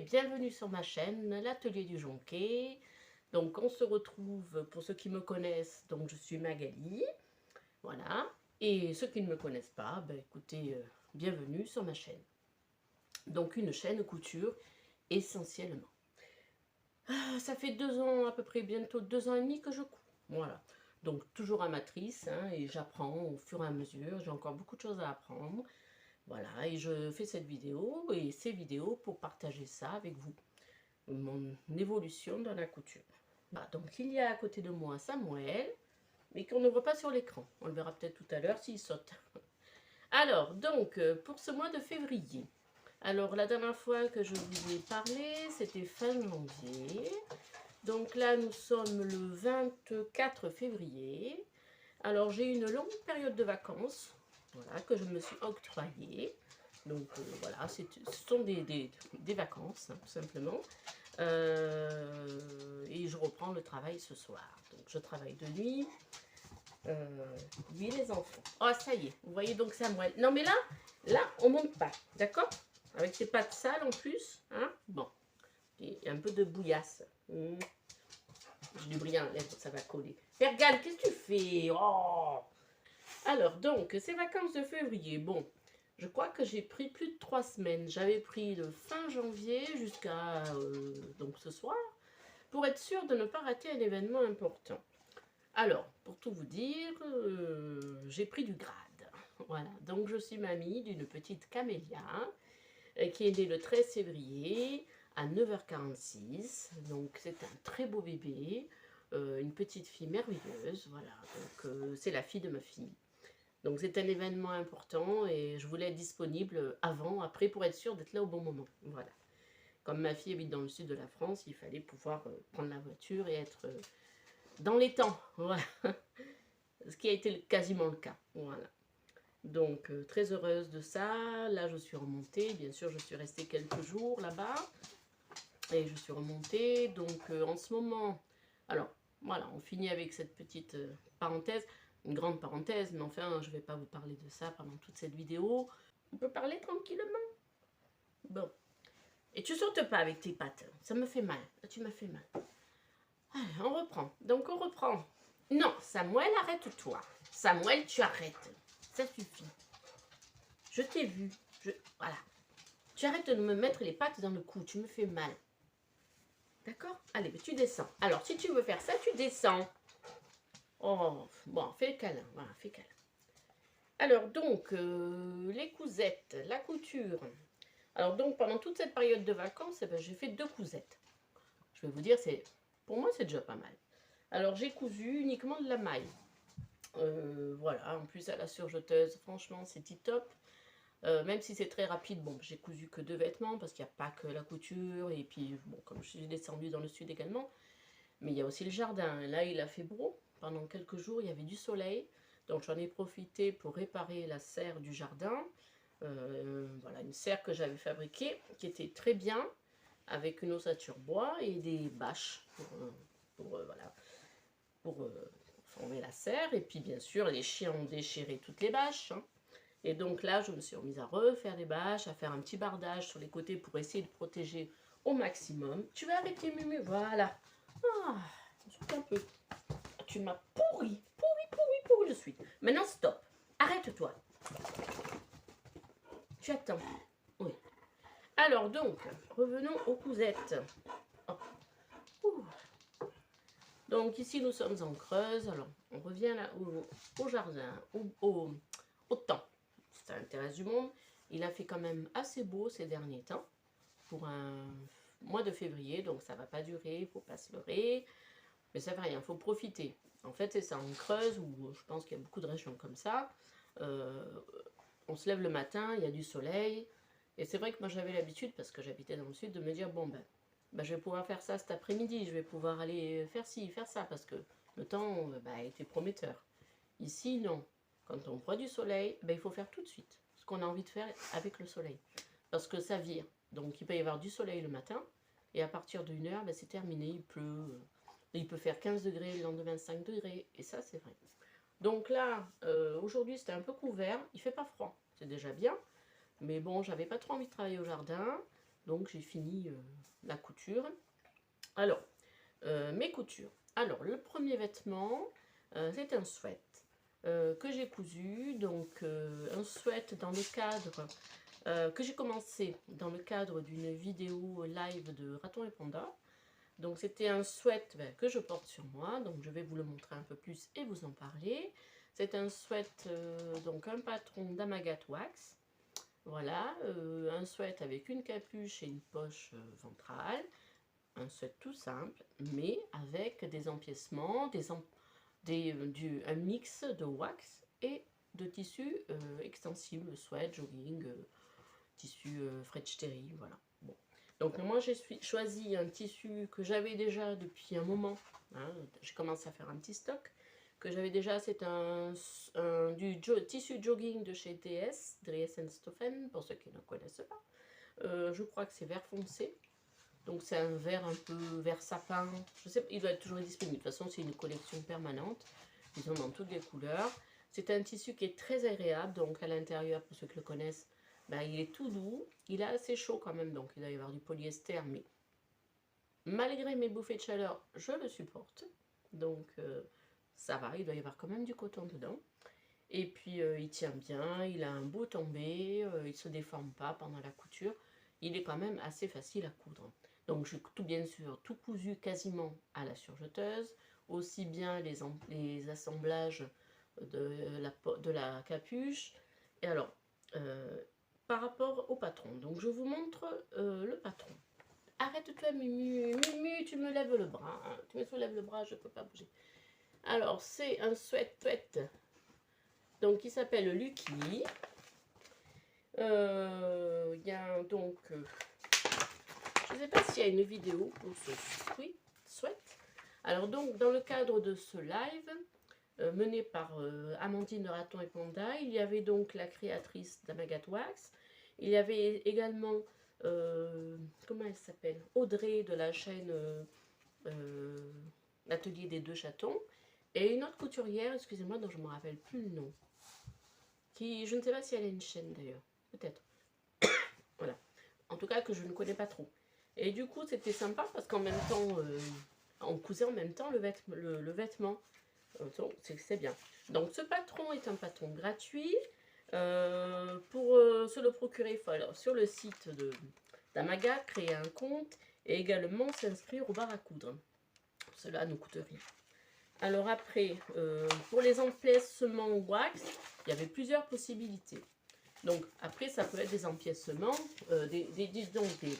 bienvenue sur ma chaîne, l'Atelier du Jonquet. Donc on se retrouve, pour ceux qui me connaissent, donc je suis Magali, voilà. Et ceux qui ne me connaissent pas, ben écoutez, bienvenue sur ma chaîne. Donc une chaîne couture essentiellement. Ça fait 2 ans, à peu près bientôt 2 ans et demi que je couds, voilà. Donc toujours amatrice, hein, et j'apprends au fur et à mesure, j'ai encore beaucoup de choses à apprendre. Voilà, et je fais cette vidéo et ces vidéos pour partager ça avec vous, mon évolution dans la couture. Voilà, donc il y a à côté de moi Samuel, mais qu'on ne voit pas sur l'écran. On le verra peut-être tout à l'heure s'il saute. Alors, donc, pour ce mois de février, alors la dernière fois que je vous ai parlé, c'était fin janvier. Donc là, nous sommes le 24 février. Alors, j'ai une longue période de vacances, voilà, que je me suis octroyée. Donc, voilà, ce sont des vacances, hein, tout simplement. Et je reprends le travail ce soir. Donc, je travaille de nuit. Oui, les enfants. Oh, ça y est, vous voyez donc Samuel. Non, mais là, on monte pas, d'accord? Avec ses pattes sales en plus, hein? Bon, et un peu de bouillasse. J'ai du brillant à lèvres, ça va coller. Regarde, qu'est-ce que tu fais? Oh! Alors, donc, ces vacances de février, bon, je crois que j'ai pris plus de 3 semaines. J'avais pris le fin janvier jusqu'à donc ce soir, pour être sûre de ne pas rater un événement important. Alors, pour tout vous dire, j'ai pris du grade. Voilà, donc je suis mamie d'une petite Camélia qui est née le 13 février à 9h46. Donc c'est un très beau bébé, une petite fille merveilleuse. Voilà, donc c'est la fille de ma fille. Donc c'est un événement important et je voulais être disponible avant, après, pour être sûre d'être là au bon moment. Voilà. Comme ma fille habite dans le sud de la France, il fallait pouvoir prendre la voiture et être dans les temps. Voilà. Ce qui a été quasiment le cas. Voilà. Donc très heureuse de ça. Là je suis remontée. Bien sûr je suis restée quelques jours là-bas. Et je suis remontée. Donc en ce moment... Alors voilà, on finit avec cette petite parenthèse. Une grande parenthèse, mais enfin, je ne vais pas vous parler de ça pendant toute cette vidéo. On peut parler tranquillement. Bon. Et tu sautes pas avec tes pattes. Ça me fait mal. Tu m'as fait mal. Allez, on reprend. Donc, on reprend. Non, Samuel, arrête-toi. Samuel, tu arrêtes. Ça suffit. Je t'ai vu. Voilà. Tu arrêtes de me mettre les pattes dans le cou. Tu me fais mal. D'accord? Allez, mais tu descends. Alors, si tu veux faire ça, tu descends. Oh, bon, fais le câlin. Voilà, fais câlin. Alors, donc, les cousettes, la couture. Alors, donc, pendant toute cette période de vacances, eh ben, j'ai fait 2 cousettes. Je vais vous dire, pour moi, c'est déjà pas mal. Alors, j'ai cousu uniquement de la maille. Voilà, en plus à la surjeteuse, franchement, c'est tip-top. Même si c'est très rapide, bon, j'ai cousu que 2 vêtements parce qu'il n'y a pas que la couture. Et puis, bon, comme je suis descendue dans le sud également, mais il y a aussi le jardin. Là, il a fait beau. Pendant quelques jours, il y avait du soleil. Donc, j'en ai profité pour réparer la serre du jardin. Voilà, une serre que j'avais fabriquée, qui était très bien, avec une ossature bois et des bâches voilà, pour former la serre. Et puis, bien sûr, les chiens ont déchiré toutes les bâches, hein. Et donc là, je me suis remise à refaire les bâches, à faire un petit bardage sur les côtés pour essayer de protéger au maximum. Tu vas arrêter, Mumu, voilà. Ah, un peu. Tu m'as pourri le suite. Maintenant, stop. Arrête-toi. Tu attends. Oui. Alors donc, revenons aux cousettes. Oh. Donc ici, nous sommes en Creuse. Alors, on revient là au jardin, au temps. Ça intéresse du monde. Il a fait quand même assez beau ces derniers temps pour un mois de février, donc ça va pas durer, il faut pas se leurrer. Mais ça fait rien, il faut profiter. En fait, c'est ça, en Creuse, où je pense qu'il y a beaucoup de régions comme ça. On se lève le matin, il y a du soleil. Et c'est vrai que moi j'avais l'habitude, parce que j'habitais dans le sud, de me dire, bon je vais pouvoir faire ça cet après-midi, je vais pouvoir aller faire ci, faire ça, parce que le temps était prometteur. Ici, non. Quand on voit du soleil, il faut faire tout de suite ce qu'on a envie de faire avec le soleil. Parce que ça vire. Donc il peut y avoir du soleil le matin, et à partir d'une heure, c'est terminé, il pleut. Il peut faire 15 degrés, le lendemain 5 degrés, et ça c'est vrai. Donc là, aujourd'hui c'était un peu couvert, il fait pas froid, c'est déjà bien. Mais bon, j'avais pas trop envie de travailler au jardin. donc j'ai fini la couture. Alors, mes coutures. Alors, le premier vêtement, c'est un sweat que j'ai cousu, donc un sweat dans le cadre que j'ai commencé dans le cadre d'une vidéo live de Raton et Panda. Donc c'était un sweat que je porte sur moi, donc je vais vous le montrer un peu plus et vous en parler. C'est un sweat, donc un patron d'Amagat Wax. Voilà, un sweat avec une capuche et une poche ventrale. Un sweat tout simple, mais avec des empiècements, un mix de wax et de tissu extensible, sweat, jogging, tissu French Terry, voilà. Bon. Donc moi j'ai choisi un tissu que j'avais déjà depuis un moment, hein, j'ai commencé à faire un petit stock, que j'avais déjà, c'est tissu jogging de chez DS, Dries & Stoffen, pour ceux qui ne connaissent pas. Je crois que c'est vert foncé, donc c'est un vert un peu vert sapin, je sais pas, il doit être toujours disponible, de toute façon c'est une collection permanente, ils ont dans toutes les couleurs. C'est un tissu qui est très agréable, donc à l'intérieur, pour ceux qui le connaissent, ben, il est tout doux, il est assez chaud quand même, donc il doit y avoir du polyester, mais malgré mes bouffées de chaleur, je le supporte, donc ça va, il doit y avoir quand même du coton dedans. Et puis il tient bien, il a un beau tombé, il ne se déforme pas pendant la couture, il est quand même assez facile à coudre. Donc j'ai tout bien sûr tout cousu quasiment à la surjeteuse, aussi bien les assemblages de la capuche. Et alors, par rapport au patron, donc je vous montre le patron. Arrête-toi Mumu, Mumu, tu me lèves le bras, hein. Tu me soulèves le bras, je ne peux pas bouger. Alors c'est un sweat, donc il s'appelle Lucky. Il y a donc, je ne sais pas s'il y a une vidéo pour ce sweat. Alors donc dans le cadre de ce live, mené par Amandine de Raton et Panda, il y avait donc la créatrice d'Amagat Wax, il y avait également, comment elle s'appelle, Audrey de la chaîne L'Atelier des Deux Chatons, et une autre couturière, excusez-moi, dont je ne me rappelle plus le nom, qui, je ne sais pas si elle a une chaîne d'ailleurs, peut-être, voilà, en tout cas que je ne connais pas trop. Et du coup c'était sympa parce qu'en même temps, on cousait en même temps le vêtement. C'est bien. Donc ce patron est un patron gratuit. Pour se le procurer, il faut aller sur le site d'Amagat, créer un compte et également s'inscrire au bar à coudre. Cela ne coûte rien. Alors après, pour les empiècements wax, il y avait plusieurs possibilités. Donc après, ça peut être des empiècements, disons des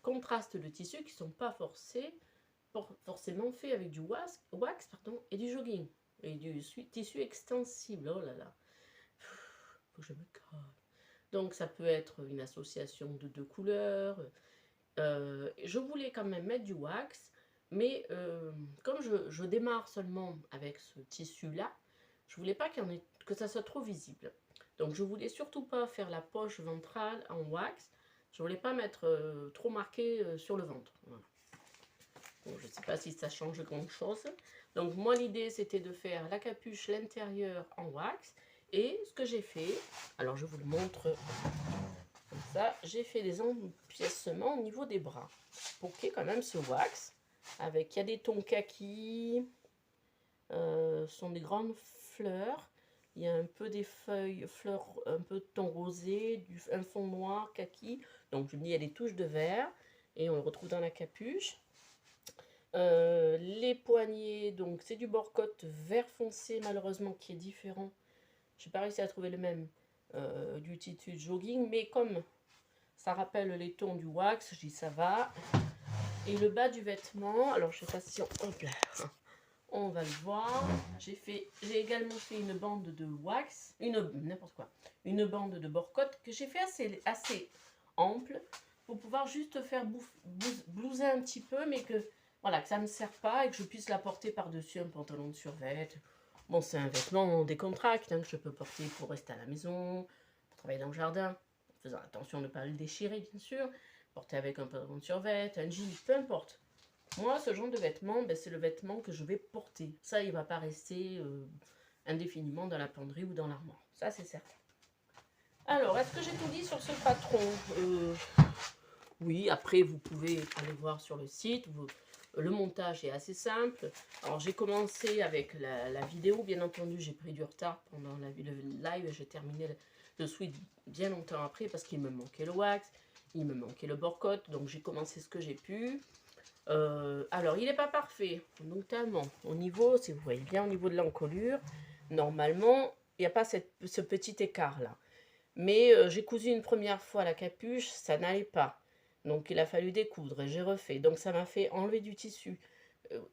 contrastes de tissu qui ne sont pas forcément faits avec du wax et du jogging. Et du tissu extensible, oh là là, faut que je me calme. Donc ça peut être une association de deux couleurs. Je voulais quand même mettre du wax, mais comme je démarre seulement avec ce tissu-là, je voulais pas que ça soit trop visible. Donc je voulais surtout pas faire la poche ventrale en wax. Je voulais pas mettre trop marqué sur le ventre. Voilà. Bon, je ne sais pas si ça change grand chose. Donc moi l'idée c'était de faire la capuche, l'intérieur en wax. Et ce que j'ai fait, alors je vous le montre comme ça, j'ai fait des empiècements au niveau des bras. Pour qu'il y ait quand même ce wax. Il y a des tons kaki, ce sont des grandes fleurs. Il y a un peu des fleurs, un peu de ton rosé, un fond noir, kaki. Donc je me dis il y a des touches de vert. Et on le retrouve dans la capuche. Les poignets, donc c'est du bord-côte vert foncé malheureusement qui est différent. Je n'ai pas réussi à trouver le même du tissu jogging, mais comme ça rappelle les tons du wax, je dis ça va. Et le bas du vêtement, alors je sais pas si on va le voir. J'ai également fait une bande de wax, une bande de bord-côte que j'ai fait assez ample pour pouvoir juste faire blouser un petit peu, mais que voilà, que ça ne me sert pas et que je puisse la porter par-dessus un pantalon de survêt. Bon, c'est un vêtement décontracté que je peux porter pour rester à la maison, pour travailler dans le jardin, en faisant attention de ne pas le déchirer, bien sûr. Porter avec un pantalon de survêt, un jean, peu importe. Moi, ce genre de vêtement, c'est le vêtement que je vais porter. Ça, il ne va pas rester indéfiniment dans la penderie ou dans l'armoire. Ça, c'est certain. Alors, est-ce que j'ai tout dit sur ce patron Oui, après, vous pouvez aller voir sur le site. Le montage est assez simple. Alors, j'ai commencé avec la vidéo. Bien entendu, j'ai pris du retard pendant le live. J'ai terminé le suite bien longtemps après parce qu'il me manquait le wax, il me manquait le bord-côte. Donc, j'ai commencé ce que j'ai pu. Alors, il n'est pas parfait, notamment au niveau, si vous voyez bien, au niveau de l'encolure, normalement, il n'y a pas ce petit écart-là. Mais j'ai cousu une première fois la capuche, ça n'allait pas. Donc, il a fallu découdre et j'ai refait. Donc, ça m'a fait enlever du tissu.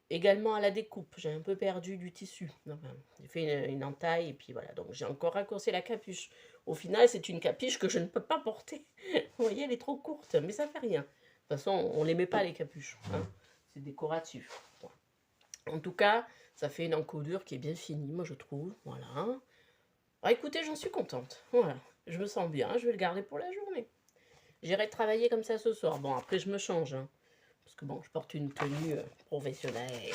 Également à la découpe, j'ai un peu perdu du tissu. Enfin, j'ai fait une entaille et puis voilà. Donc, j'ai encore raccourci la capuche. Au final, c'est une capuche que je ne peux pas porter. Vous voyez, elle est trop courte, mais ça fait rien. De toute façon, on ne les met pas, les capuches, hein. C'est décoratif. Bon. En tout cas, ça fait une encolure qui est bien finie, moi je trouve. Voilà. Ah, écoutez, j'en suis contente. Voilà. Je me sens bien, je vais le garder pour la journée. J'irai travailler comme ça ce soir. Bon, après je me change, hein, parce que bon, je porte une tenue professionnelle.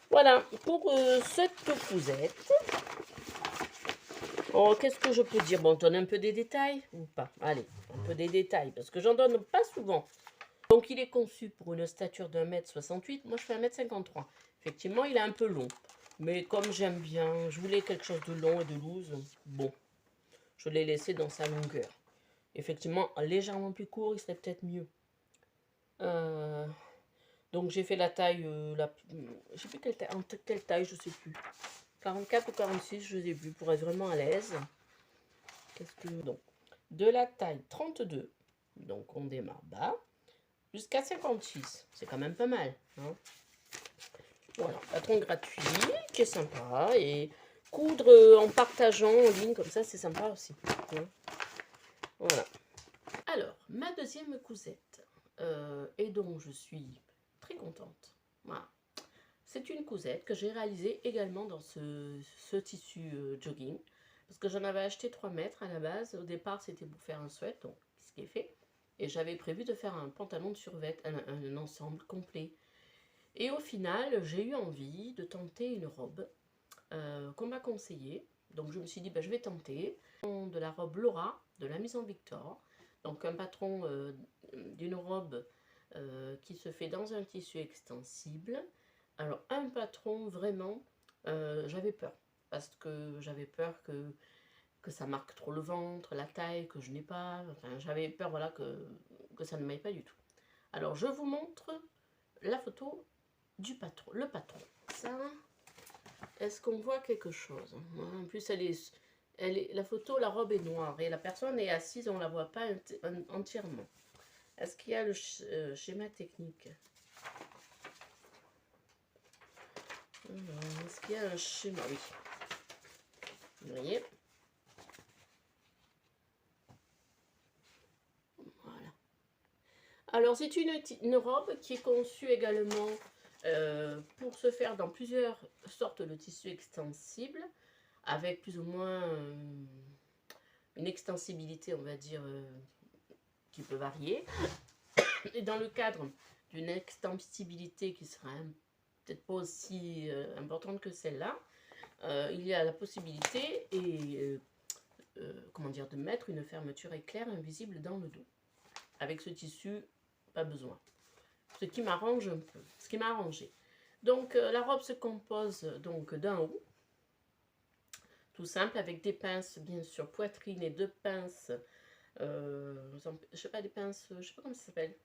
Voilà, pour cette cousette. Oh, qu'est-ce que je peux dire? Bon, on donne un peu des détails ou pas? Allez, un peu des détails, parce que j'en donne pas souvent. Donc, il est conçu pour une stature d'1,68 m. Moi, je fais 1,53 m. Effectivement, il est un peu long. Mais comme j'aime bien, je voulais quelque chose de long et de loose. Bon, je l'ai laissé dans sa longueur. Effectivement, légèrement plus court, il serait peut-être mieux. Donc, j'ai fait la taille... je sais plus quelle taille, quelle taille, je sais plus. 44 ou 46, je les ai vus pour être vraiment à l'aise. Qu'est-ce que... Donc, de la taille 32, donc on démarre bas, jusqu'à 56. C'est quand même pas mal, hein. Voilà, patron gratuit, qui est sympa. Et coudre en partageant en ligne, comme ça, c'est sympa aussi, hein. Voilà. Alors, ma deuxième cousette, et dont je suis très contente. Voilà. C'est une cousette que j'ai réalisée également dans ce tissu jogging. Parce que j'en avais acheté 3 mètres à la base. Au départ, c'était pour faire un sweat, donc ce qui est fait. Et j'avais prévu de faire un pantalon de survêt, un ensemble complet. Et au final, j'ai eu envie de tenter une robe qu'on m'a conseillée. Donc je me suis dit, ben, je vais tenter. De la robe Laura, de la Maison Victor. Donc un patron d'une robe qui se fait dans un tissu extensible. Alors un patron vraiment, j'avais peur. Parce que j'avais peur que ça marque trop le ventre, la taille, que je n'ai pas. Enfin, j'avais peur, voilà, que ça ne m'aille pas du tout. Alors je vous montre la photo du patron, le patron. Ça, est-ce qu'on voit quelque chose? En plus, la photo, la robe est noire et la personne est assise, on ne la voit pas entièrement. Est-ce qu'il y a le schéma technique? Est-ce qu'il y a un schéma? Oui. Vous voyez? Voilà. Alors, c'est une robe qui est conçue également pour se faire dans plusieurs sortes de tissus extensibles, avec plus ou moins une extensibilité, on va dire, qui peut varier. Et dans le cadre d'une extensibilité qui sera peut-être pas aussi importante que celle-là, il y a la possibilité comment dire, de mettre une fermeture éclair invisible dans le dos. Avec ce tissu, pas besoin. Ce qui m'arrange un peu, ce qui m'a arrangé. Donc la robe se compose donc d'un haut, tout simple, avec des pinces bien sûr poitrine et 2 pinces, je sais pas, des pinces, je sais pas comment ça s'appelle,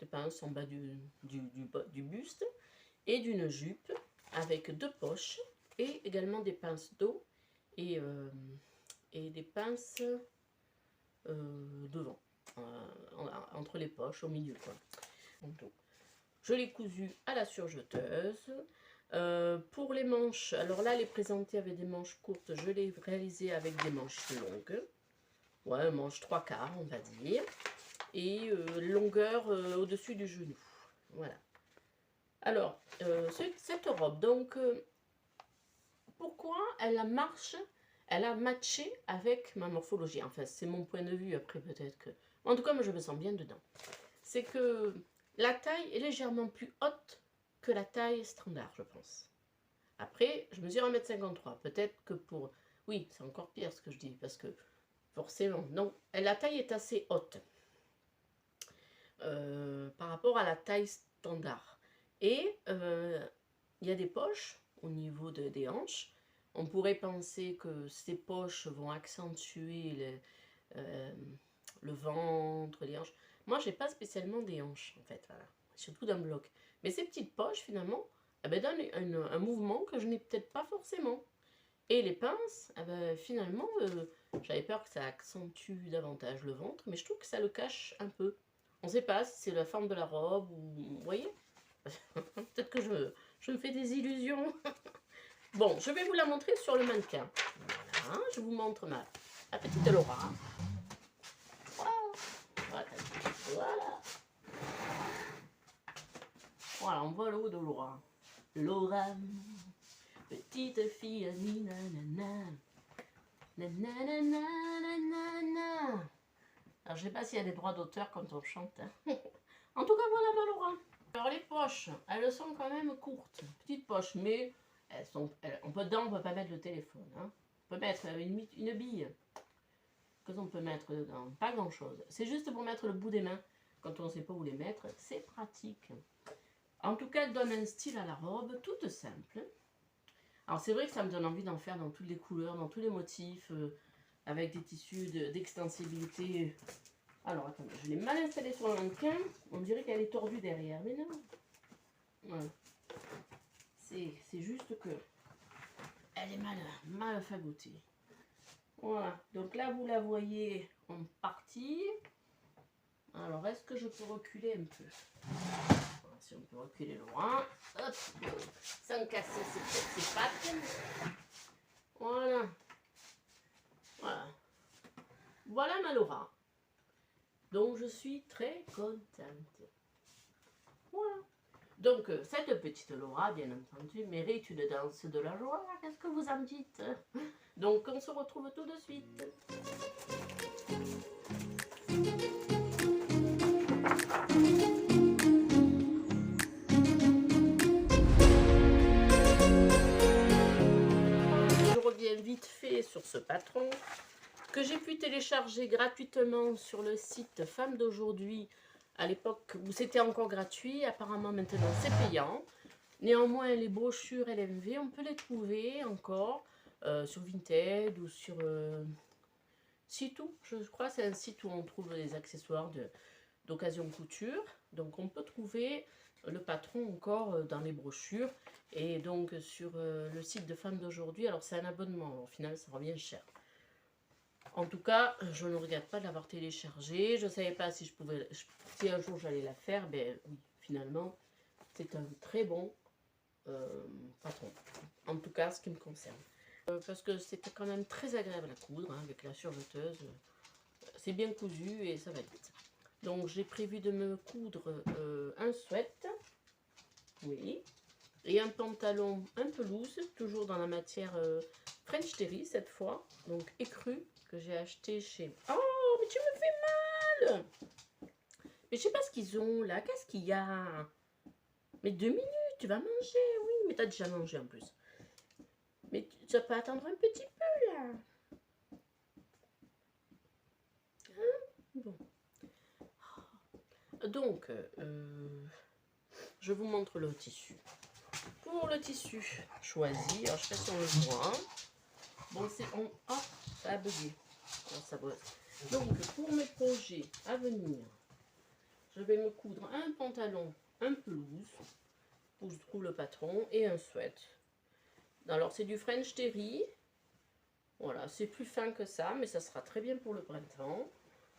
des pinces en bas du buste, et d'une jupe avec 2 poches, et également des pinces dos et des pinces devant, entre les poches, au milieu, quoi. Donc, je l'ai cousu à la surjeteuse. Pour les manches, alors là, elle est présentée avec des manches courtes. Je l'ai réalisée avec des manches longues. Ouais, manche 3/4, on va dire. Et longueur au-dessus du genou. Voilà. Alors, cette robe, donc, pourquoi elle a matché avec ma morphologie? Enfin, c'est mon point de vue, après peut-être que... En tout cas, moi, je me sens bien dedans. C'est que la taille est légèrement plus haute que la taille standard, je pense. Après, je mesure 1,53 m. Peut-être que pour... Oui, c'est encore pire ce que je dis, parce que forcément, non. La taille est assez haute. par rapport à la taille standard. Et il y a des poches au niveau des hanches. On pourrait penser que ces poches vont accentuer le ventre, les hanches. Moi, j'ai pas spécialement des hanches, en fait, voilà. Surtout d'un bloc. Mais ces petites poches, finalement, eh ben, donnent un mouvement que je n'ai peut-être pas forcément. Et les pinces, eh ben, finalement, j'avais peur que ça accentue davantage le ventre, mais je trouve que ça le cache un peu. On ne sait pas si c'est la forme de la robe ou... Vous voyez? Peut-être que je me fais des illusions. Bon, je vais vous la montrer sur le mannequin. Voilà, je vous montre ma petite Laura. Voilà. Voilà. Voilà, on voit le haut de Laura. Laura, petite fille, nanana. Nanana, nanana. Alors, je sais pas s'il y a des droits d'auteur quand on chante. Hein. En tout cas, voilà ma Laura. Alors, les poches, elles sont quand même courtes. Petites poches, mais on peut dedans, on peut pas mettre le téléphone. Hein. On peut mettre une bille. Que on peut mettre dedans, pas grand chose. C'est juste pour mettre le bout des mains quand on ne sait pas où les mettre. C'est pratique. En tout cas, elle donne un style à la robe, toute simple. Alors c'est vrai que ça me donne envie d'en faire dans toutes les couleurs, dans tous les motifs, avec des tissus d'extensibilité. Alors attendez, je l'ai mal installée sur le mannequin. On dirait qu'elle est tordue derrière, mais non. Voilà. C'est juste que elle est mal fagotée. Voilà, donc là vous la voyez en partie. Alors est-ce que je peux reculer un peu? Voilà, si on peut reculer loin, hop, sans casser ses pattes. Voilà. Voilà. Voilà ma Laura. Donc je suis très contente. Voilà. Donc cette petite Laura, bien entendu, mérite une danse de la joie. Qu'est-ce que vous en dites? Donc on se retrouve tout de suite. Je reviens vite fait sur ce patron que j'ai pu télécharger gratuitement sur le site Femme d'aujourd'hui à l'époque où c'était encore gratuit. Apparemment maintenant c'est payant. Néanmoins les brochures LMV on peut les trouver encore sur Vinted ou sur Sitou. Je crois c'est un site où on trouve les accessoires d'occasion couture. Donc on peut trouver le patron encore dans les brochures et donc sur le site de Femme d'aujourd'hui. Alors c'est un abonnement, au final ça revient cher. En tout cas, je ne regrette pas de l'avoir téléchargé. Je ne savais pas si si un jour j'allais la faire. Ben oui, finalement, c'est un très bon patron. En tout cas, ce qui me concerne. Parce que c'était quand même très agréable à coudre, hein, avec la surjeteuse. C'est bien cousu et ça va vite. Donc, j'ai prévu de me coudre un sweat. Oui. Et un pantalon un peu loose, toujours dans la matière French Terry cette fois. Donc, écru. Que j'ai acheté chez... Oh, mais tu me fais mal! Mais je sais pas ce qu'ils ont là. Qu'est-ce qu'il y a? Mais 2 minutes, tu vas manger. Oui, mais t'as déjà mangé en plus. Mais tu vas pas attendre un petit peu là. Hein? Bon. Donc, je vous montre le tissu. Pour le tissu choisi, alors je sais pas si on le voit. Bon, c'est... Oh, ça a bugué. Ça va. Donc, pour mes projets à venir, je vais me coudre un pantalon un peu loose, où je trouve le patron, et un sweat. Alors, c'est du French Terry. Voilà, c'est plus fin que ça, mais ça sera très bien pour le printemps.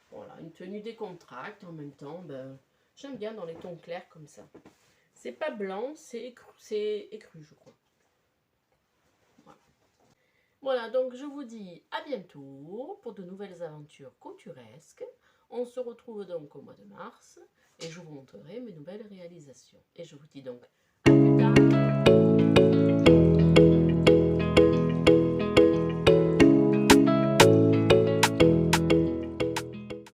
Voilà, une tenue décontracte en même temps. Ben, j'aime bien dans les tons clairs comme ça. C'est pas blanc, c'est écru, je crois. Voilà, donc je vous dis à bientôt pour de nouvelles aventures couturesques. On se retrouve donc au mois de mars et je vous montrerai mes nouvelles réalisations. Et je vous dis donc